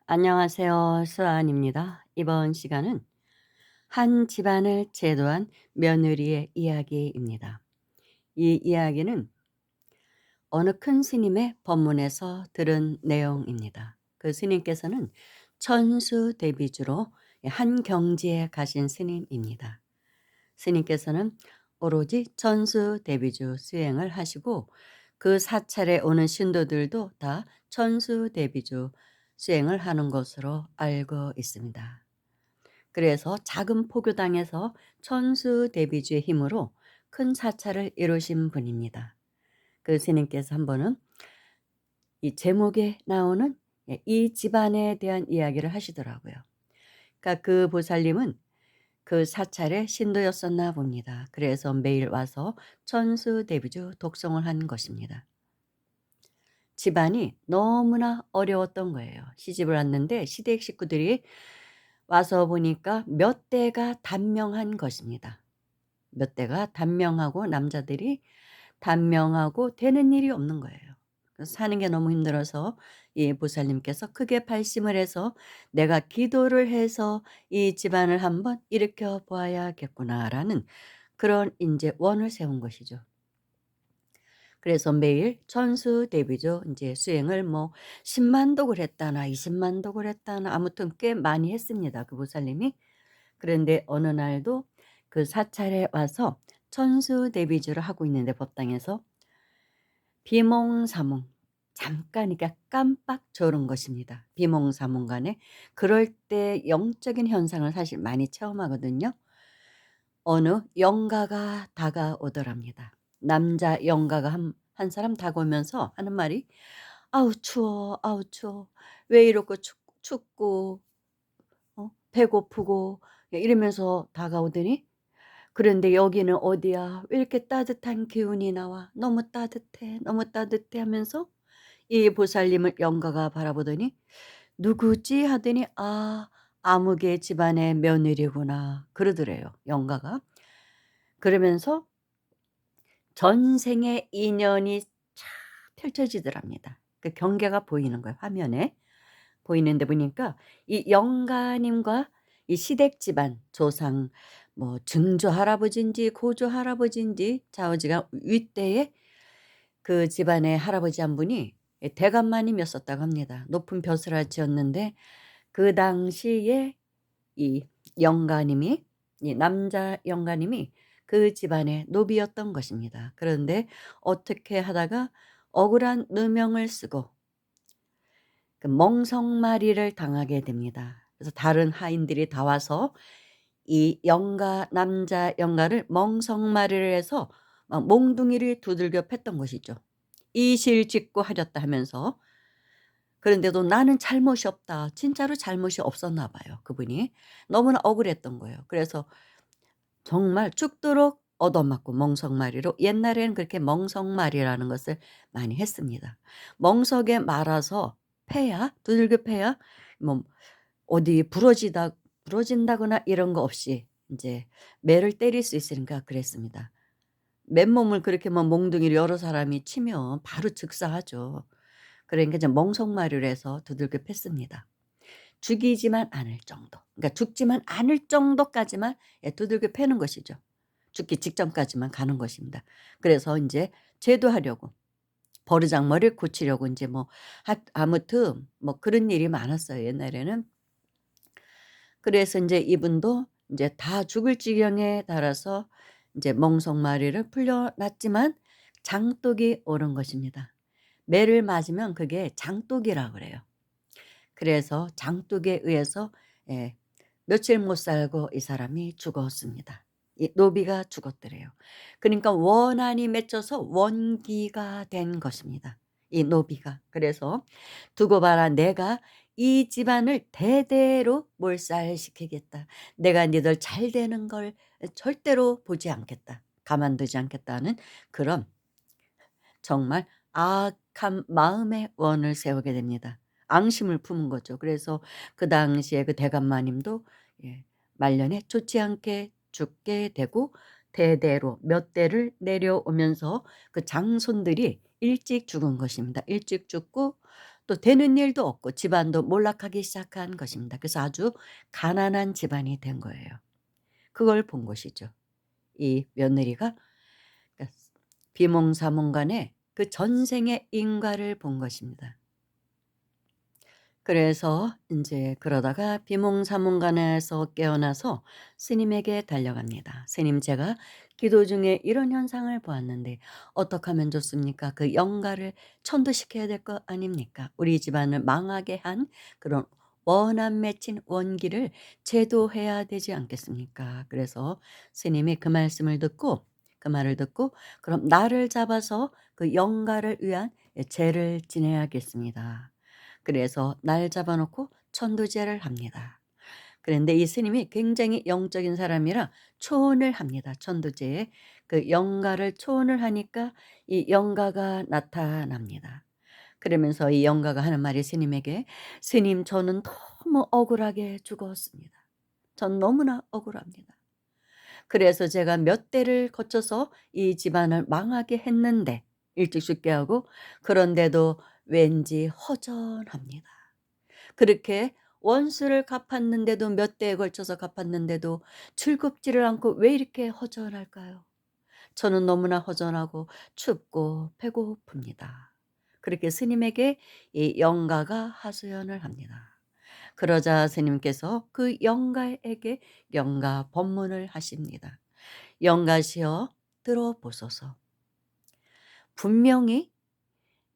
안녕하세요. 수아입니다. 이번 시간은 한 집안을 제도한 며느리의 이야기입니다. 이 이야기는 어느 큰 스님의 법문에서 들은 내용입니다. 그 스님께서는 천수대비주로 한 경지에 가신 스님입니다. 스님께서는 오로지 천수대비주 수행을 하시고 그 사찰에 오는 신도들도 다 천수대비주 수행을 하는 것으로 알고 있습니다. 그래서 작은 포교당에서 천수대비주의 힘으로 큰 사찰을 이루신 분입니다. 그 스님께서 한 번은 이 제목에 나오는 이 집안에 대한 이야기를 하시더라고요. 그러니까 그 보살님은 그 사찰의 신도였었나 봅니다. 그래서 매일 와서 천수대비주 독송을 한 것입니다. 집안이 너무나 어려웠던 거예요. 시집을 왔는데 시댁 식구들이 와서 보니까 몇 대가 단명한 것입니다. 몇 대가 단명하고 남자들이 단명하고 되는 일이 없는 거예요. 그래서 사는 게 너무 힘들어서 이 보살님께서 크게 발심을 해서 '내가 기도를 해서 이 집안을 한번 일으켜 보아야겠구나.'라는 그런 인제 원을 세운 것이죠. 그래서 매일 천수대비죠. 인제 수행을 뭐 10만 독을 했다나 20만 독을 했다나 아무튼 꽤 많이 했습니다, 그 보살님이. 그런데 어느 날도 그 사찰에 와서 천수대비주를 하고 있는데 법당에서 비몽사몽 잠깐 그러니까 깜빡 졸은 것입니다. 비몽사몽간에 그럴 때 영적인 현상을 사실 많이 체험하거든요. 어느 영가가 다가오더랍니다. 남자 영가가 한 사람 다가오면서 하는 말이 "아우 추워. 아우 추워. 왜 이렇게 춥고 배고프고." 이러면서 다가오더니 그런데 "여기는 어디야? 왜 이렇게 따뜻한 기운이 나와? 너무 따뜻해. 너무 따뜻해." 하면서 이 보살님을 영가가 바라보더니 "누구지?" 하더니 "아 아무개 집안의 며느리구나." 그러더래요 영가가. 그러면서 전생의 인연이 쫙 펼쳐지더랍니다. 그 경계가 보이는 거예요 화면에. 보이는데 보니까 이 영가님과 이 시댁 집안 조상 뭐 증조 할아버지인지 고조 할아버지인지 좌우지간 윗대에 그 집안의 할아버지 한 분이 대감마님이었었다고 합니다. 높은 벼슬을 지었는데 그 당시에 이 영가님이 이 남자 영가님이 그 집안의 노비였던 것입니다. 그런데 어떻게 하다가 억울한 누명을 쓰고 그 멍석마리를 당하게 됩니다. 그래서 다른 하인들이 다 와서 이 영가 남자 영가를 멍석마리를 해서 막 몽둥이를 두들겨 팼던 것이죠. 이실직고 하렸다 하면서. 그런데도 '나는 잘못이 없다.' 진짜로 잘못이 없었나 봐요 그분이. 너무나 억울했던 거예요. 그래서 정말 죽도록 얻어맞고 멍석마리로 옛날에는 그렇게 멍석마리라는 것을 많이 했습니다. 멍석에 말아서 패야 두들겨 패야 뭐 어디 부러진다거나 이런 거 없이 인제 매를 때릴 수 있으니까 그랬습니다. 맨몸을 그렇게 뭐 몽둥이를 여러 사람이 치면 바로 즉사하죠. 그러니까 이제 멍석마리로 해서 두들겨 팼습니다. 죽이지만 않을 정도. 그러니까 죽지만 않을 정도까지만 두들겨 패는 것이죠. 죽기 직전까지만 가는 것입니다. 그래서 인제 제도하려고 버르장머리를 고치려고 인제 뭐 아무튼 뭐 그런 일이 많았어요 옛날에는. 그래서 인제 이분도 인제 다 죽을 지경에 달아서 인제 멍석마리를 풀려 놨지만 장독이 오른 것입니다. 매를 맞으면 그게 장독이라 그래요. 그래서 장독에 의해서 예 며칠 못 살고 이 사람이 죽었습니다. 이 노비가 죽었더래요. 그러니까 원한이 맺혀서 원기가 된 것입니다 이 노비가. 그래서 "두고 봐라. 내가 이 집안을 대대로 몰살시키겠다. 내가 니들 잘 되는 걸 절대로 보지 않겠다. 가만두지 않겠다."는 그런 정말 악한 마음의 원을 세우게 됩니다. 앙심을 품은 거죠. 그래서 그 당시에 그 대감마님도 예 말년에 좋지 않게 죽게 되고 대대로 몇 대를 내려오면서 그 장손들이 일찍 죽은 것입니다. 일찍 죽고 또 되는 일도 없고 집안도 몰락하기 시작한 것입니다. 그래서 아주 가난한 집안이 된 거예요. 그걸 본 것이죠. 이 며느리가 그러니까 비몽사몽간에 그 전생의 인과를 본 것입니다. 그래서 인제 그러다가 비몽사몽간에서 깨어나서 스님에게 달려갑니다. "스님, 제가 기도 중에 이런 현상을 보았는데 어떻게 하면 좋습니까? 그 영가를 천도시켜야 될 거 아닙니까? 우리 집안을 망하게 한 그런 원한 맺힌 원기를 제도해야 되지 않겠습니까?" 그래서 스님이 그 말을 듣고 "그럼 날을 잡아서 그 영가를 위한 제를 지내야겠습니다." 그래서 날 잡아 놓고 천도제를 합니다. 그런데 이 스님이 굉장히 영적인 사람이라 초혼을 합니다. 천도제에 그 영가를 초혼을 하니까 이 영가가 나타납니다. 그러면서 이 영가가 하는 말이 스님에게 "스님, 저는 너무 억울하게 죽었습니다. 전 너무나 억울합니다. 그래서 제가 몇 대를 거쳐서 이 집안을 망하게 했는데 일찍 죽게 하고 그런데도 왠지 허전합니다. 그렇게 원수를 갚았는데도 몇 대에 걸쳐서 갚았는데도 즐겁지를 않고 왜 이렇게 허전할까요? 저는 너무나 허전하고 춥고 배고픕니다." 그렇게 스님에게 이 영가가 하소연을 합니다. 그러자 스님께서 그 영가에게 영가 법문을 하십니다. "영가시여, 들어보소서. 분명히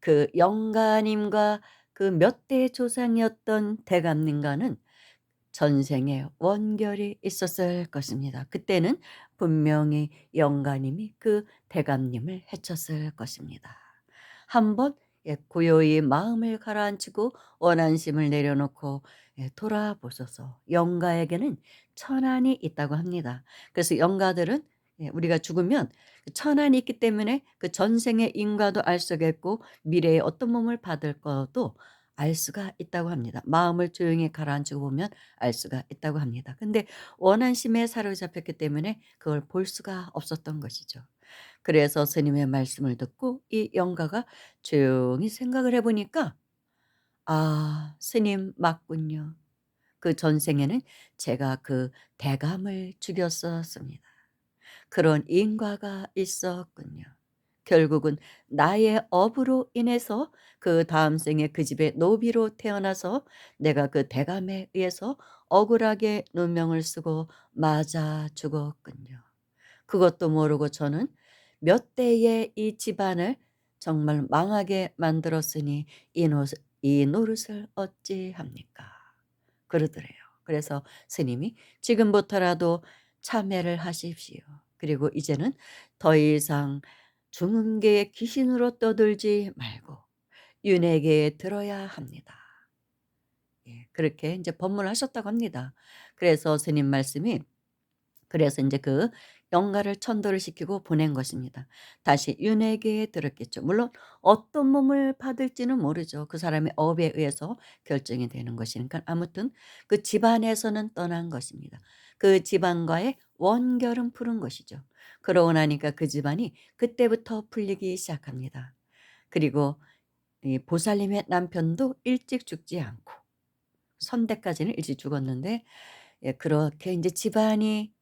그 영가님과 그 몇 대 조상이었던 대감님과는 전생에 원결이 있었을 것입니다. 그때는 분명히 영가님이 그 대감님을 해쳤을 것입니다. 한번 고요히 마음을 가라앉히고 원한심을 내려놓고 돌아보소서. 영가에게는 천안이 있다고 합니다. 그래서 영가들은 우리가 죽으면 그 천안이 있기 때문에 그 전생의 인과도 알 수가 있고 미래에 어떤 몸을 받을 것도 알 수가 있다고 합니다. 마음을 조용히 가라앉히고 보면 알 수가 있다고 합니다. 근데 원한심에 사로잡혔기 때문에 그걸 볼 수가 없었던 것이죠. 그래서 스님의 말씀을 듣고 이 영가가 조용히 생각을 해 보니까 '아, 스님 맞군요. 그 전생에는 제가 그 대감을 죽였었습니다. 그런 인과가 있었군요. 결국은 나의 업으로 인해서 그다음 생에 그 집의 노비로 태어나서 내가 그 대감에 의해서 억울하게 누명을 쓰고 맞아 죽었군요. 그것도 모르고 저는 몇 대의 이 집안을 정말 망하게 만들었으니 이 노릇을 어찌합니까?" 그러더래요. 그래서 스님이 "지금부터라도 참회를 하십시오. 그리고 이제는 더 이상 중흥계의 귀신으로 떠들지 말고 윤회계에 들어야 합니다." 그렇게 이제 법문하셨다고 합니다. 그래서 스님 말씀이 그래서 인제 그 영가를 천도를 시키고 보낸 것입니다. 다시 윤회계에 들었겠죠. 물론 어떤 몸을 받을지는 모르죠. 그 사람의 업에 의해서 결정이 되는 것이니까. 아무튼 그 집안에서는 떠난 것입니다. 그 집안과의 원결은 푸른 것이죠. 그러고 나니까 그 집안이 그때부터 풀리기 시작합니다. 그리고 이 보살님의 남편도 일찍 죽지 않고 선대까지는 일찍 죽었는데 그렇게 인제 집안이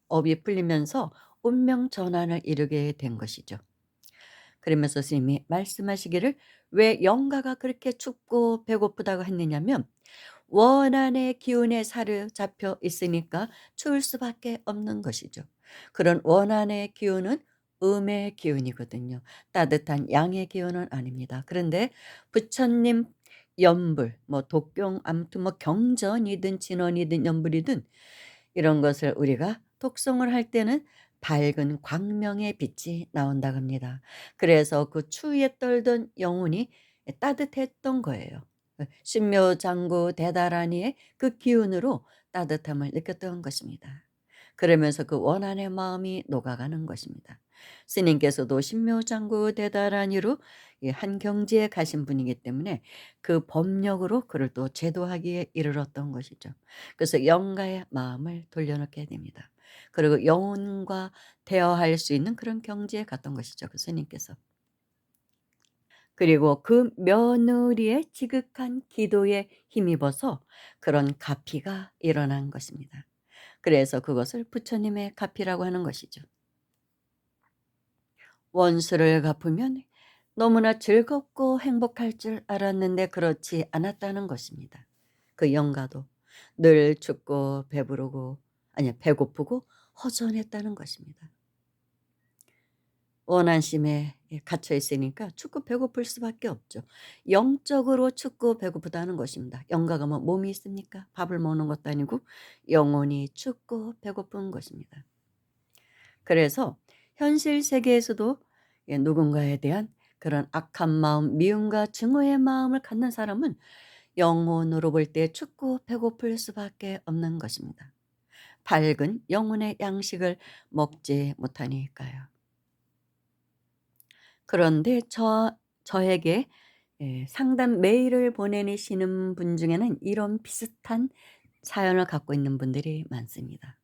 업이 풀리면서 운명 전환을 이루게 된 것이죠. 그러면서 스님이 말씀하시기를 왜 영가가 그렇게 춥고 배고프다고 했느냐면 원한의 기운에 사로잡혀 있으니까 추울 수밖에 없는 것이죠. 그런 원한의 기운은 음의 기운이거든요. 따뜻한 양의 기운은 아닙니다. 그런데 부처님 연불 뭐 독경 아무튼 뭐 경전이든 진원이든 연불이든 이런 것을 우리가 독송을 할 때는 밝은 광명의 빛이 나온다고 합니다. 그래서 그 추위에 떨던 영혼이 따뜻했던 거예요. 신묘장구 대다라니의 그 기운으로 따뜻함을 느꼈던 것입니다. 그러면서 그 원한의 마음이 녹아가는 것입니다. 스님께서도 신묘장구 대다라니로 이 한 경지에 가신 분이기 때문에 그 법력으로 그를 또 제도하기에 이르렀던 것이죠. 그래서 영가의 마음을 돌려놓게 됩니다. 그리고 영혼과 대화할 수 있는 그런 경지에 갔던 것이죠. 그 스님께서. 그리고 그 며느리의 지극한 기도에 힘입어서 그런 가피가 일어난 것입니다. 그래서 그것을 부처님의 가피라고 하는 것이죠. 원수를 갚으면 너무나 즐겁고 행복할 줄 알았는데 그렇지 않았다는 것입니다. 그 영가도 늘 춥고 배부르고 아니 배고프고 허전했다는 것입니다. 원한심에 갇혀 있으니까 춥고 배고플 수밖에 없죠. 영적으로 춥고 배고프다는 것입니다. 영가가 뭐 몸이 있습니까? 밥을 먹는 것도 아니고 영혼이 춥고 배고픈 것입니다. 그래서 현실 세계에서도 누군가에 대한 그런 악한 마음, 미움과 증오의 마음을 갖는 사람은 영혼으로 볼 때 춥고 배고플 수밖에 없는 것입니다. 밝은 영혼의 양식을 먹지 못하니까요. 그런데 저에게 상담 메일을 보내시는 분 중에는 이런 비슷한 사연을 갖고 있는 분들이 많습니다.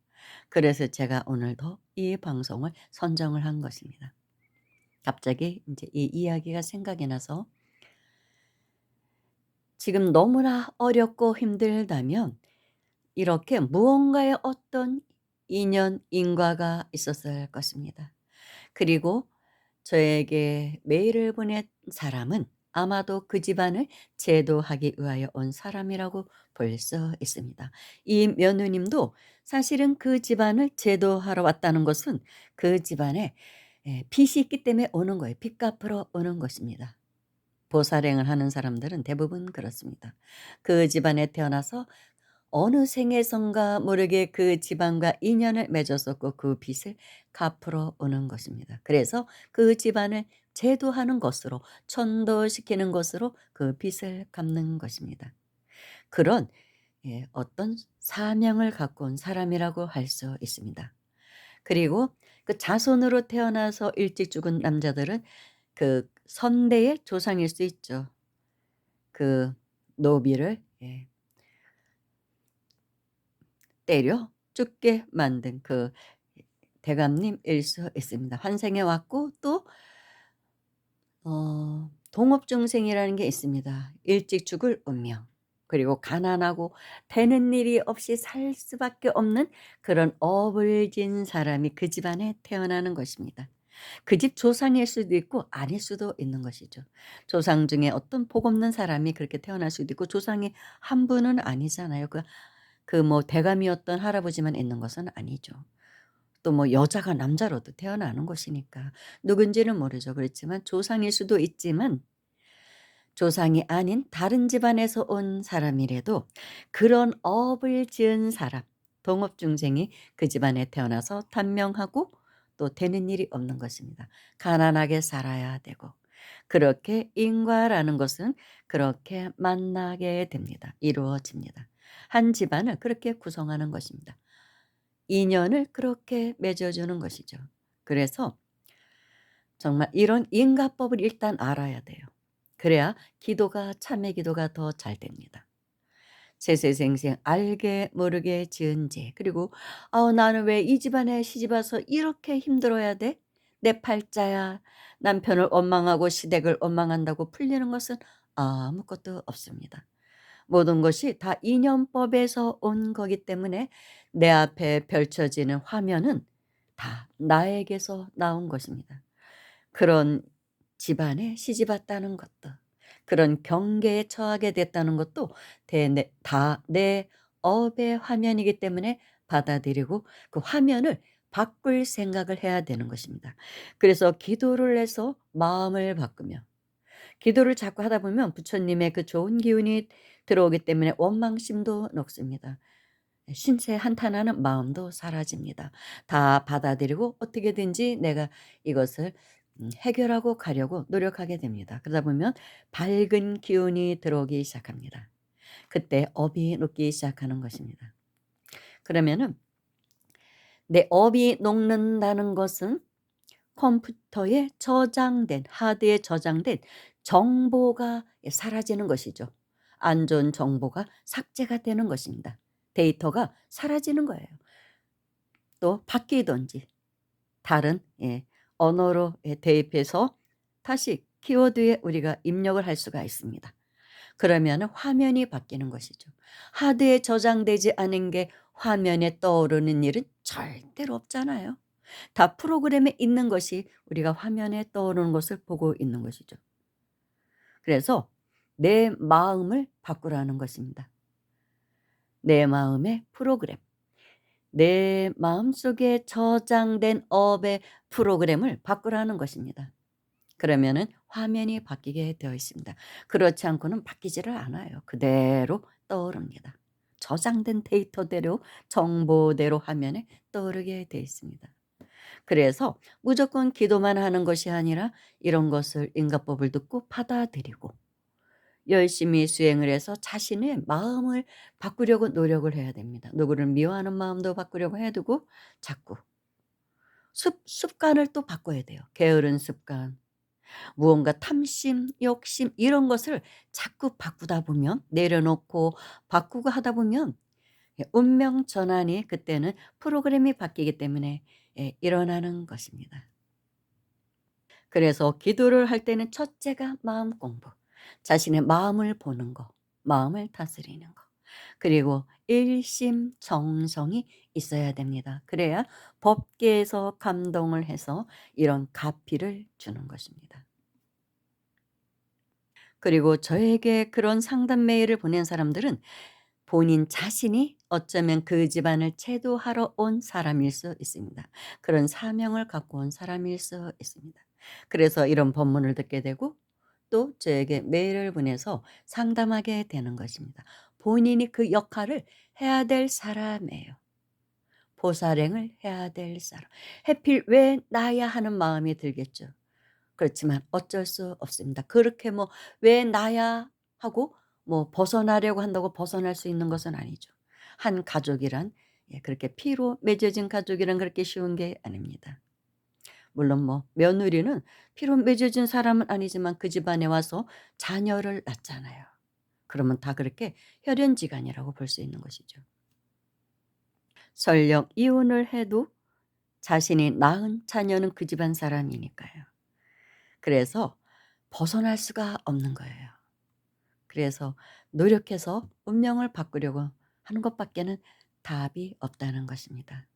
그래서 제가 오늘도 이 방송을 선정을 한 것입니다. 갑자기 이제 이 이야기가 생각이 나서 지금 너무나 어렵고 힘들다면 이렇게 무언가의 어떤 인연, 인과가 있었을 것입니다. 그리고 저에게 메일을 보낸 사람은 아마도 그 집안을 제도하기 위하여 온 사람이라고 볼 수 있습니다. 이 며느님도 사실은 그 집안을 제도하러 왔다는 것은 그 집안에 빚이 있기 때문에 오는 거예요. 빚 갚으러 오는 것입니다. 보살행을 하는 사람들은 대부분 그렇습니다. 그 집안에 태어나서 어느 생에선가 모르게 그 집안과 인연을 맺었었고 그 빚을 갚으러 오는 것입니다. 그래서 그 집안을 제도하는 것으로 천도시키는 것으로 그 빚을 갚는 것입니다. 그런 어떤 사명을 갖고 온 사람이라고 할 수 있습니다. 그리고 그 자손으로 태어나서 일찍 죽은 남자들은 그 선대의 조상일 수 있죠. 그 노비를 때려 죽게 만든 그 대감님일 수 있습니다. 환생해 왔고 또 동업중생이라는 게 있습니다. 일찍 죽을 운명. 그리고 가난하고 되는 일이 없이 살 수밖에 없는 그런 어불진 사람이 그 집안에 태어나는 것입니다. 그 집 조상일 수도 있고 아닐 수도 있는 것이죠. 조상 중에 어떤 복 없는 사람이 그렇게 태어날 수도 있고 조상이 한 분은 아니잖아요. 그 뭐 대감이었던 할아버지만 있는 것은 아니죠. 또 뭐 여자가 남자로도 태어나는 것이니까 누군지는 모르죠. 그렇지만 조상일 수도 있지만 조상이 아닌 다른 집안에서 온 사람이라도 그런 업을 지은 사람, 동업중생이 그 집안에 태어나서 단명하고 또 되는 일이 없는 것입니다. 가난하게 살아야 되고 그렇게 인과라는 것은 그렇게 만나게 됩니다. 이루어집니다. 한 집안을 그렇게 구성하는 것입니다. 인연을 그렇게 맺어주는 것이죠. 그래서 정말 이런 인과법을 일단 알아야 돼요. 그래야 기도가 참회 기도가 더 잘 됩니다. 세세생생 알게 모르게 지은 죄 그리고 '나는 왜 이 집안에 시집 와서 이렇게 힘들어야 돼? 내 팔자야.' 남편을 원망하고 시댁을 원망한다고 풀리는 것은 아무것도 없습니다. 모든 것이 다 인연법에서 온 거기 때문에 내 앞에 펼쳐지는 화면은 다 나에게서 나온 것입니다. 그런 집안에 시집 왔다는 것도 그런 경계에 처하게 됐다는 것도 다 내 업의 화면이기 때문에 받아들이고 그 화면을 바꿀 생각을 해야 되는 것입니다. 그래서 기도를 해서 마음을 바꾸며 기도를 자꾸 하다 보면 부처님의 그 좋은 기운이 들어오기 때문에 원망심도 녹습니다. 신체 한탄하는 마음도 사라집니다. 다 받아들이고 어떻게든지 내가 이것을 해결하고 가려고 노력하게 됩니다. 그러다 보면 밝은 기운이 들어오기 시작합니다. 그때 업이 녹기 시작하는 것입니다. 그러면은 내 업이 녹는다는 것은 컴퓨터에 저장된 하드에 저장된 정보가 사라지는 것이죠. 안 좋은 정보가 삭제가 되는 것입니다. 데이터가 사라지는 거예요. 또 바뀌든지 다른 언어로 대입해서 다시 키워드에 우리가 입력을 할 수가 있습니다. 그러면은 화면이 바뀌는 것이죠. 하드에 저장되지 않은 게 화면에 떠오르는 일은 절대로 없잖아요. 다 프로그램에 있는 것이 우리가 화면에 떠오르는 것을 보고 있는 것이죠. 그래서 내 마음을 바꾸라는 것입니다. 내 마음의 프로그램. 내 마음속에 저장된 업의 프로그램을 바꾸라는 것입니다. 그러면은 화면이 바뀌게 되어 있습니다. 그렇지 않고는 바뀌지를 않아요. 그대로 떠오릅니다. 저장된 데이터대로 정보대로 화면에 떠오르게 되어 있습니다. 그래서 무조건 기도만 하는 것이 아니라 이런 것을 인가법을 듣고 받아들이고 열심히 수행을 해서 자신의 마음을 바꾸려고 노력을 해야 됩니다. 누구를 미워하는 마음도 바꾸려고 해 두고 자꾸 습관을 또 바꿔야 돼요. 게으른 습관, 무언가 탐심, 욕심 이런 것을 자꾸 바꾸다 보면 내려놓고 바꾸고 하다 보면 운명 전환이 그때는 프로그램이 바뀌기 때문에 일어나는 것입니다. 그래서 기도를 할 때는 첫째가 마음 공부. 자신의 마음을 보는 거, 마음을 다스리는 거. 그리고 일심정성이 있어야 됩니다. 그래야 법계에서 감동을 해서 이런 가피를 주는 것입니다. 그리고 저에게 그런 상담 메일을 보낸 사람들은 본인 자신이 어쩌면 그 집안을 채도하러 온 사람일 수 있습니다. 그런 사명을 갖고 온 사람일 수 있습니다. 그래서 이런 법문을 듣게 되고 또 저에게 메일을 보내서 상담하게 되는 것입니다. 본인이 그 역할을 해야 될 사람이에요. 보살행을 해야 될 사람. 해필 왜 나야 하는 마음이 들겠죠. 그렇지만 어쩔 수 없습니다. 그렇게 뭐 '왜 나야?' 하고 뭐 벗어나려고 한다고 벗어날 수 있는 것은 아니죠. 한 가족이란 그렇게 피로 맺어진 가족이란 그렇게 쉬운 게 아닙니다. 물론 뭐 며느리는 피로 맺어진 사람은 아니지만 그 집안에 와서 자녀를 낳잖아요. 그러면 다 그렇게 혈연지간이라고 볼 수 있는 것이죠. 설령 이혼을 해도 자신이 낳은 자녀는 그 집안 사람이니까요. 그래서 벗어날 수가 없는 거예요. 그래서 노력해서 운명을 바꾸려고 하는 것밖에는 답이 없다는 것입니다.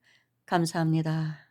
감사합니다.